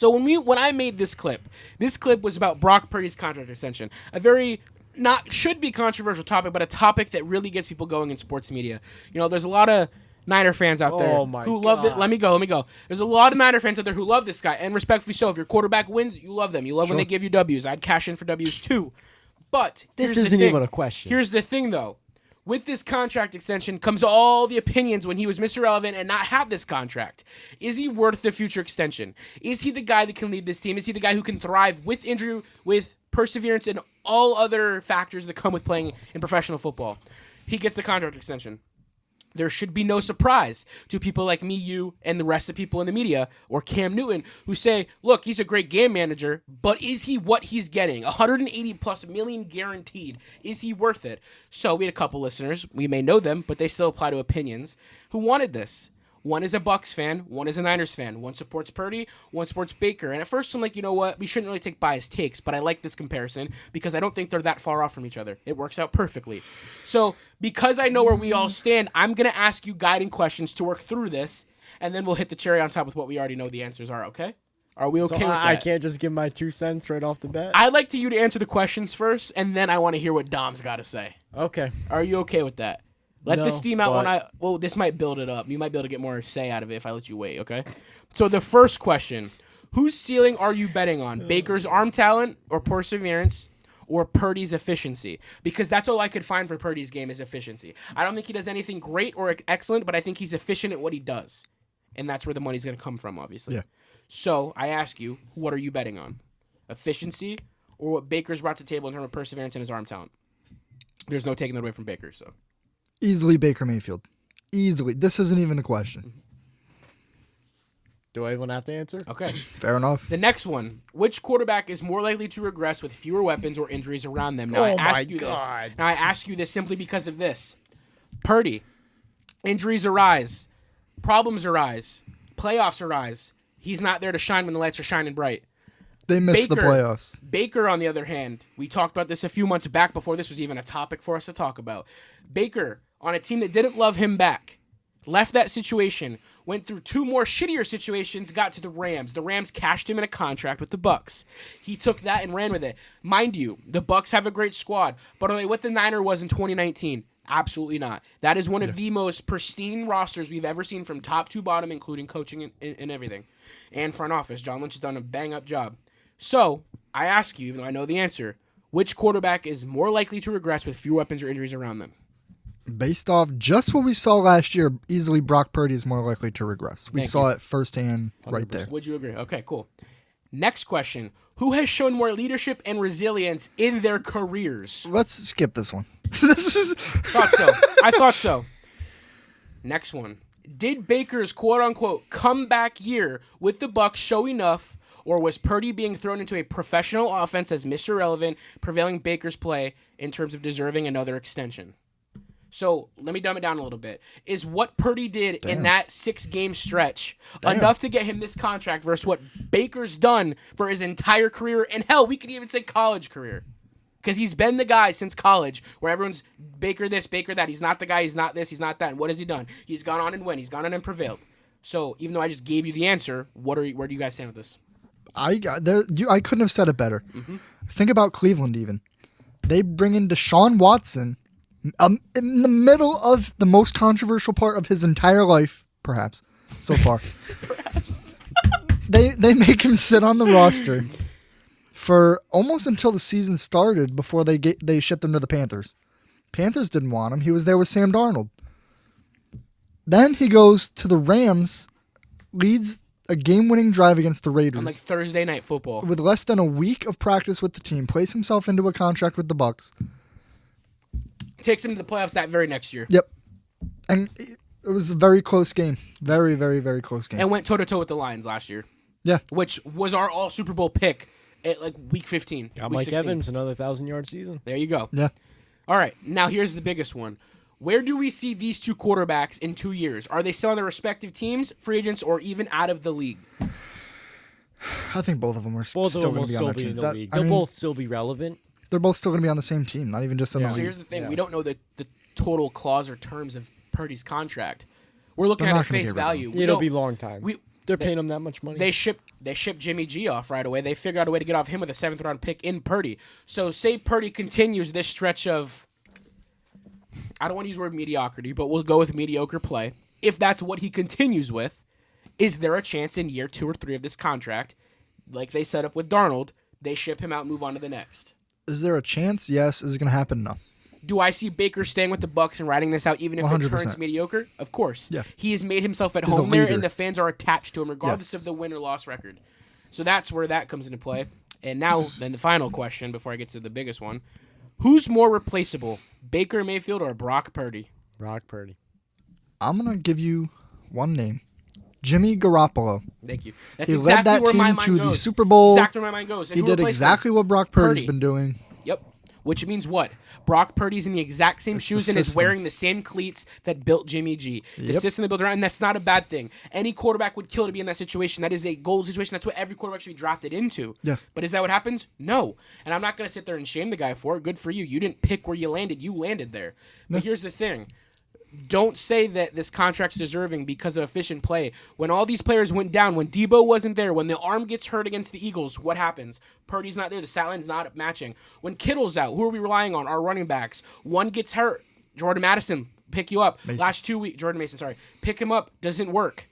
So when I made this clip was about Brock Purdy's contract extension. A very should be controversial topic, but a topic that really gets people going in sports media. There's a lot of Niner fans out there who love it. Let me go. There's a lot of Niner fans out there who love this guy, and respectfully so. If your quarterback wins, you love them. You love when they give you W's. I'd cash in for W's too. But this isn't even a question. Here's the thing, though. With this contract extension comes all the opinions when he was Mr. Relevant and not have this contract. Is he worth the future extension? Is he the guy that can lead this team? Is he the guy who can thrive with injury, with perseverance, and all other factors that come with playing in professional football? He gets the contract extension. There should be no surprise to people like me, you, and the rest of the people in the media, or Cam Newton, who say, look, he's a great game manager, but is he what he's getting? 180+ million guaranteed. Is he worth it? So we had a couple listeners, we may know them, but they still apply to opinions, who wanted this. One is a Bucs fan, one is a Niners fan. One supports Purdy, one supports Baker. And at first I'm like, you know what? We shouldn't really take biased takes, but I like this comparison because I don't think they're that far off from each other. It works out perfectly. So because I know where we all stand, I'm going to ask you guiding questions to work through this, and then we'll hit the cherry on top with what we already know the answers are, okay? Are we okay with that? I can't just give my 2 cents right off the bat? I'd like you to answer the questions first, and then I want to hear what Dom's got to say. Okay. Are you okay with that? Let the steam out this might build it up. You might be able to get more say out of it if I let you wait, okay? So the first question, whose ceiling are you betting on? Baker's arm talent or perseverance or Purdy's efficiency? Because that's all I could find for Purdy's game is efficiency. I don't think he does anything great or excellent, but I think he's efficient at what he does. And that's where the money's going to come from, obviously. Yeah. So I ask you, what are you betting on? Efficiency or what Baker's brought to the table in terms of perseverance and his arm talent? There's no taking that away from Baker, so... Easily Baker Mayfield. Easily. This isn't even a question. Do I even have to answer? Okay. Fair enough. The next one. Which quarterback is more likely to regress with fewer weapons or injuries around them? Now, I ask you this simply because of this. Purdy. Injuries arise. Problems arise. Playoffs arise. He's not there to shine when the lights are shining bright. They missed the playoffs. Baker, on the other hand, we talked about this a few months back before this was even a topic for us to talk about. Baker, on a team that didn't love him back, left that situation, went through 2 more shittier situations, got to the Rams. The Rams cashed him in a contract with the Bucs. He took that and ran with it. Mind you, the Bucs have a great squad, but are they what the Niner was in 2019? Absolutely not. That is one of the most pristine rosters we've ever seen from top to bottom, including coaching and everything. And front office. John Lynch has done a bang-up job. So, I ask you, even though I know the answer, which quarterback is more likely to regress with fewer weapons or injuries around them? Based off just what we saw last year, easily Brock Purdy is more likely to regress. We saw it firsthand right there. Would you agree? Okay, cool. Next question. Who has shown more leadership and resilience in their careers? Let's skip this one. I thought so. Next one. Did Baker's quote-unquote comeback year with the Bucs show enough, or was Purdy being thrown into a professional offense as Mr. Relevant, prevailing Baker's play in terms of deserving another extension? So, let me dumb it down a little bit. Is what Purdy did in that 6-game stretch enough to get him this contract versus what Baker's done for his entire career, and hell, we could even say college career? Because he's been the guy since college where everyone's Baker this, Baker that. He's not the guy, he's not this, he's not that. And what has he done? He's gone on and won. He's gone on and prevailed. So, even though I just gave you the answer, where do you guys stand with this? I couldn't have said it better. Mm-hmm. Think about Cleveland even. They bring in Deshaun Watson in the middle of the most controversial part of his entire life, perhaps, so far. Perhaps. They make him sit on the roster for almost until the season started before they shipped him to the Panthers. Panthers didn't want him. He was there with Sam Darnold. Then he goes to the Rams, leads a game-winning drive against the Raiders. On like Thursday Night Football. With less than a week of practice with the team, plays himself into a contract with the Bucs. Takes him to the playoffs that very next year. Yep. And it was a very close game. Very, very, very close game. And went toe-to-toe with the Lions last year. Yeah. Which was our all-Super Bowl pick at like week 15. Got week Mike 16. Evans, another 1,000-yard season. There you go. Yeah. All right. Now here's the biggest one. Where do we see these two quarterbacks in 2 years? Are they still on their respective teams, free agents, or even out of the league? I think both of them are still going to be on their teams. They'll both still be relevant. They're both still going to be on the same team, not even just in the league. So here's the thing. We don't know the total clause or terms of Purdy's contract. We're looking at it face value. It'll be a long time. They're paying him that much money. They ship Jimmy G off right away. They figure out a way to get off him with a 7th round pick in Purdy. So say Purdy continues this stretch of, I don't want to use the word mediocrity, but we'll go with mediocre play. If that's what he continues with, is there a chance in year 2 or 3 of this contract, like they set up with Darnold, they ship him out and move on to the next? Is there a chance? Yes. Is it going to happen? No. Do I see Baker staying with the Bucs and riding this out even if 100%. it turns mediocre? Of course. Yeah. He has made himself at He's a home there, leader. and the fans are attached to him regardless Yes. of the win or loss record. So that's where that comes into play. And now, then the final question before I get to the biggest one. Who's more replaceable, Baker Mayfield or Brock Purdy? Brock Purdy. I'm going to give you one name. Jimmy Garoppolo. Thank you. That's He exactly led that where my team mind to goes. the Super Bowl. Exactly where my mind goes. And He who did replaced exactly him? what Brock Purdy's Purdy. been doing. Yep. Which means what? Brock Purdy's in the exact same It's shoes the and is system. wearing the same cleats that built Jimmy G. The Yep. system they built around, and that's not a bad thing. Any quarterback would kill to be in that situation. That is a gold situation. That's what every quarterback should be drafted into. Yes. But is that what happens? No. And I'm not going to sit there and shame the guy for it. Good for you. You didn't pick where you landed. You landed there. But here's the thing. Don't say that this contract's deserving because of efficient play. When all these players went down, when Debo wasn't there, when the arm gets hurt against the Eagles, what happens? Purdy's not there. The stat line's not matching. When Kittle's out, who are we relying on? Our running backs. One gets hurt. Jordan Madison, pick you up. Mason. Last 2 weeks, Jordan Mason, sorry. Pick him up. Doesn't work.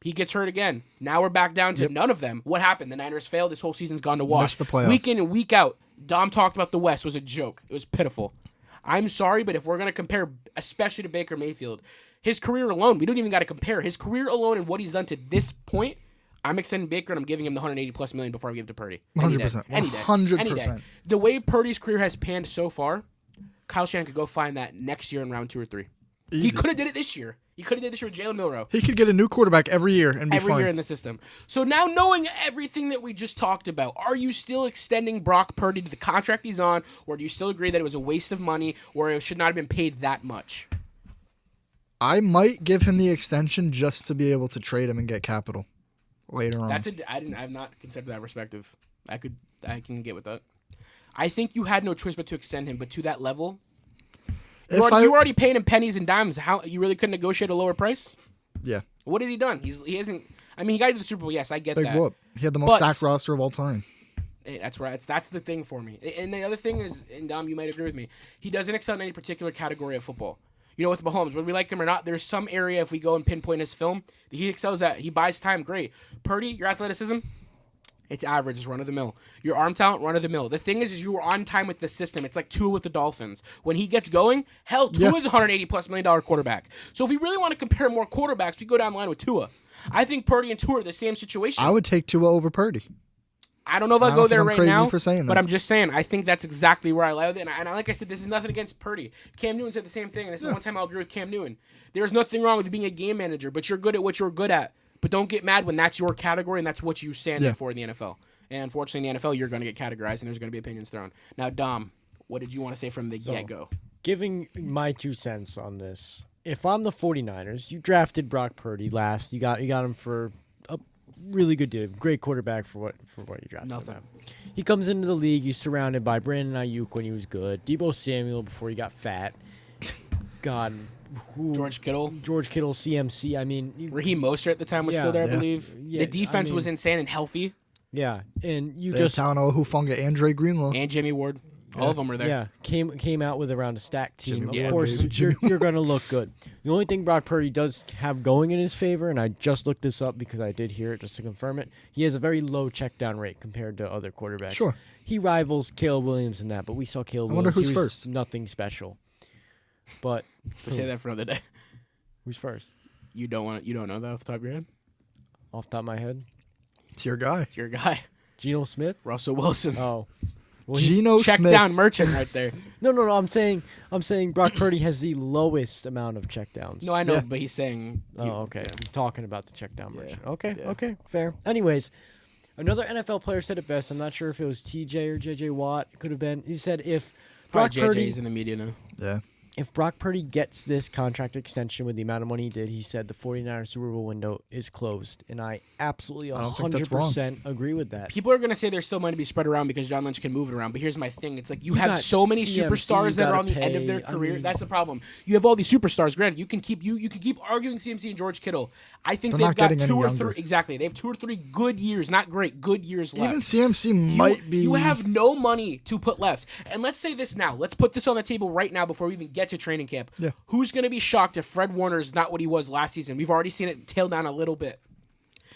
He gets hurt again. Now we're back down to none of them. What happened? The Niners failed. This whole season's gone to wash. Missed the playoffs. Week in and week out. Dom talked about the West. It was a joke. It was pitiful. I'm sorry, but if we're going to compare, especially to Baker Mayfield, his career alone, we don't even got to compare. His career alone and what he's done to this point, I'm extending Baker and I'm giving him the $180+ million before I give it to Purdy. Any day. 100%. Any day. 100%. Any day. The way Purdy's career has panned so far, Kyle Shanahan could go find that next year in round 2 or 3. He Easy. could have did it this year. He could have did it this year with Jalen Milrow. He could get a new quarterback every year and be Every fine. year in the system. So now knowing everything that we just talked about, are you still extending Brock Purdy to the contract he's on, or do you still agree that it was a waste of money, or it should not have been paid that much? I might give him the extension just to be able to trade him and get capital later on. I've not considered that perspective. I can get with that. I think you had no choice but to extend him, but to that level, you already paid him pennies and dimes. How you really couldn't negotiate a lower price? Yeah. What has he done? He hasn't. I mean, he got to the Super Bowl. Yes, I get Big that. whoop. He had the most But- sacked roster of all time. Hey, that's right. That's the thing for me. And the other thing is, and Dom, you might agree with me, he doesn't excel in any particular category of football. You know, with Mahomes, whether we like him or not, there's some area, if we go and pinpoint his film, that he excels at. He buys time, great. Purdy, your athleticism, it's average, it's run-of-the-mill. Your arm talent, run-of-the-mill. The thing is you were on time with the system. It's like Tua with the Dolphins. When he gets going, hell, Tua is a $180+ million quarterback. So if we really want to compare more quarterbacks, we go down the line with Tua. I think Purdy and Tua are the same situation. I would take Tua over Purdy. I don't know if I'll I go don't think there I'm right crazy now, for saying but that. I'm just saying, I think that's exactly where I love it. And like I said, this is nothing against Purdy. Cam Newton said the same thing, and this is the one time I'll agree with Cam Newton. There's nothing wrong with being a game manager, but you're good at what you're good at. But don't get mad when that's your category and that's what you stand up for in the NFL. And unfortunately, in the NFL, you're going to get categorized, and there's going to be opinions thrown. Now, Dom, what did you want to say from the get-go? Giving my 2 cents on this. If I'm the 49ers, you drafted Brock Purdy last. You got him for a really good deal. Great quarterback for what you drafted. Nothing. him at. He comes into the league. He's surrounded by Brandon Ayuk when he was good. Debo Samuel before he got fat. God. George Kittle. CMC. I mean, Raheem Mostert at the time was still there, I believe. Yeah, The defense I mean- was insane and healthy. yeah, and you They just had Talanoa Hufanga and Dre Greenlaw. And Jimmy Ward. All of them were there. Yeah, came out with around a stacked team. Jimmy Of Ward, course, baby. you're going to look good. The only thing Brock Purdy does have going in his favor, and I just looked this up because I did hear it just to confirm it, he has a very low check down rate compared to other quarterbacks. Sure. He rivals Caleb Williams in that, but we saw Caleb I wonder Williams. who's He was first. Nothing special. But We'll say that for another day. who's first? You don't know that off the top of your head? Off the top of my head? It's your guy. It's your guy, Geno Smith? Russell Wilson. Oh. Well, he's- Geno Check Smith. down merchant right there. No. I'm saying Brock Purdy has the lowest amount of checkdowns. No, I know, Yeah. but he's saying. Oh, okay. He's talking about the check down merchant. Yeah. Okay, Yeah. okay, fair. Anyways, another NFL player said it best. I'm not sure if it was TJ or JJ Watt. It could have been. He said if Brock Probably Purdy, JJ's in the media now. Yeah. if Brock Purdy gets this contract extension with the amount of money he did, he said the 49ers Super Bowl window is closed. And I absolutely don't think that's 100% agree with that. People are going to say there's still money to be spread around because John Lynch can move it around. But here's my thing. It's like you have got so many CMC superstars that are on the end of their gotta career. pay. That's the problem. You have all these superstars. Granted, you can keep arguing CMC and George Kittle. I think They're they've not got getting any 2 or younger. 3. Exactly. They have 2 or 3 good years, not great, good years left. Even CMC might be. You have no money to put left. And let's say this now. Let's put this on the table right now before we even get to training camp. Yeah. Who's going to be shocked if Fred Warner is not what he was last season? We've already seen it tail down a little bit.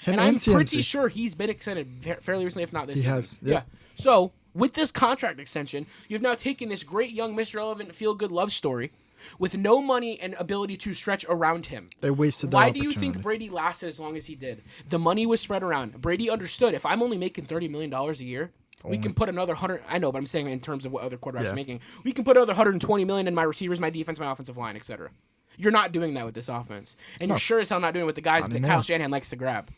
Him And I'm CMC. pretty sure he's been extended fairly recently, if not this season. has, yeah. So, with this contract extension, you've now taken this great young Mr. Relevant feel-good love story with no money and ability to stretch around him. They wasted their Why do you think opportunity. Brady lasted as long as he did? The money was spread around. Brady understood, if I'm only making $30 million a year, we can put another 100. I know, but I'm saying in terms of what other quarterbacks are making. We can put another 120 million in my receivers, my defense, my offensive line, etc. You're not doing that with this offense, and you're sure as hell not doing it with the guys that anymore. Kyle Shanahan likes to grab.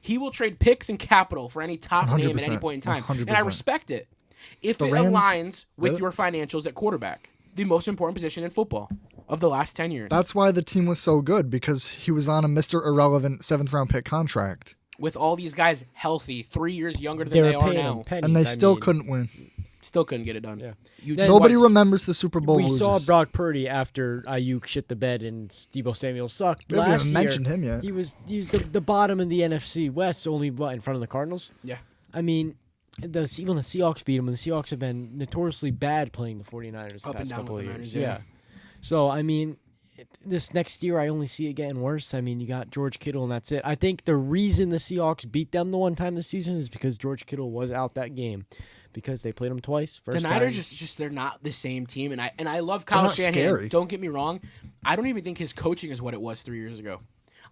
He will trade picks and capital for any top name at any 100%, point in time, and I 100%. respect it. If The it Rams- aligns with the- your financials at quarterback, the most important position in football of the last 10 years. That's why the team was so good, because he was on a Mr. Irrelevant 7th-round pick contract. With all these guys healthy, 3 years younger than They they were are paying now, him pennies. And they I still mean, couldn't win. still couldn't get it done. Yeah. Then Nobody twice. remembers the Super Bowl We losers. saw Brock Purdy after Ayuk shit the bed and Deebo Samuel sucked. We Last haven't year, mentioned him yet. He was the bottom in the NFC West, only in front of the Cardinals. Yeah. I mean, even the Seahawks beat him, and the Seahawks have been notoriously bad playing the 49ers the Up and past down couple of with the years. Niners, yeah. So, I mean, this next year, I only see it getting worse. I mean, you got George Kittle, and that's it. I think the reason the Seahawks beat them the one time this season is because George Kittle was out that game, because they played him twice. The First Niners time. just they're not the same team, and I love Kyle not Shanahan. scary. Don't get me wrong, I don't even think his coaching is what it was 3 years ago.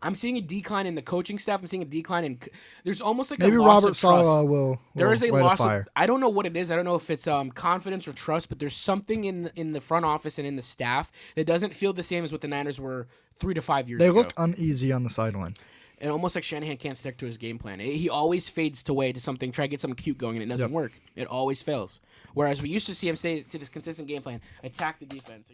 I'm seeing a decline in the coaching staff. I'm seeing a decline in. There's almost like Maybe a loss Robert of trust. Saleh will There is a light loss. fire. Of, I don't know what it is. I don't know if it's confidence or trust, but there's something in the front office and in the staff that doesn't feel the same as what the Niners were 3 to 5 years They ago. look uneasy on the sideline. And almost like Shanahan can't stick to his game plan. He always fades to way to something, try to get something cute going, and it doesn't work. It always fails. Whereas we used to see him stay to this consistent game plan, attack the defense.